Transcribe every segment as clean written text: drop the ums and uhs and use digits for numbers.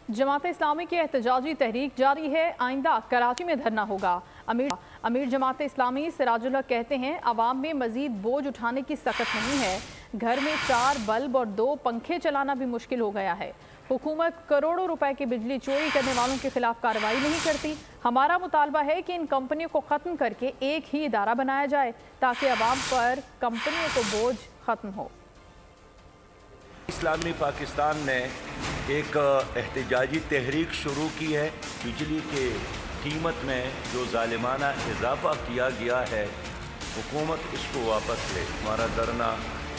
जमात इस्लामी की एहतजाजी तहरीक जारी है। आइंदा कराची में धरना होगा। अमीर जमात इस्लामी सिराजुल्लाह कहते हैं अवाम में मजीद बोझ उठाने की सकत नहीं है। घर में 4 बल्ब और 2 पंखे चलाना भी मुश्किल हो गया है। हुकूमत करोड़ों रुपए की बिजली चोरी करने वालों के खिलाफ कार्रवाई नहीं करती। हमारा मुतालबा है कि इन कंपनियों को ख़त्म करके एक ही इदारा बनाया जाए ताकि अवाम पर कंपनियों को बोझ ख़त्म हो। इस्लामी पाकिस्तान ने एक एहतजाजी तहरीक शुरू की है। बिजली के कीमत में जो जालिमाना इजाफा किया गया है, हुकूमत इसको वापस ले। हमारा धरना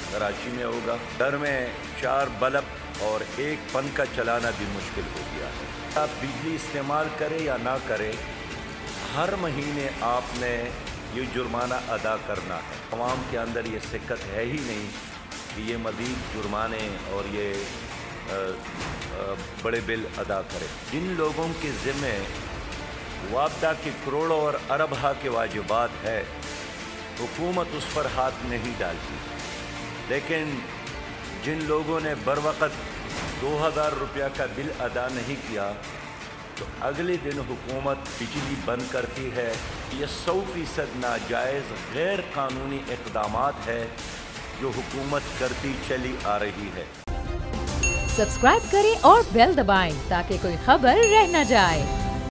कराची में होगा। घर में 4 बल्ब और 1 पंखा चलाना भी मुश्किल हो गया है। आप बिजली इस्तेमाल करें या ना करें, हर महीने आपने ये जुर्माना अदा करना है। अवाम के अंदर ये सिक्कत है ही नहीं कि ये मज़ीद जुर्माने और ये बड़े बिल अदा करें। जिन लोगों के ज़िम्मे वापदा के करोड़ों और अरबहा के वाजिबात है, हुकूमत उस पर हाथ नहीं डालती। लेकिन जिन लोगों ने बरवक़्त 2000 रुपया का बिल अदा नहीं किया, तो अगले दिन हुकूमत बिजली बंद करती है। ये 100% नाजायज़ गैर कानूनी इक़दामात है जो हुकूमत करती चली आ रही है। सब्सक्राइब करें और बेल दबाएं ताकि कोई खबर रह न जाए।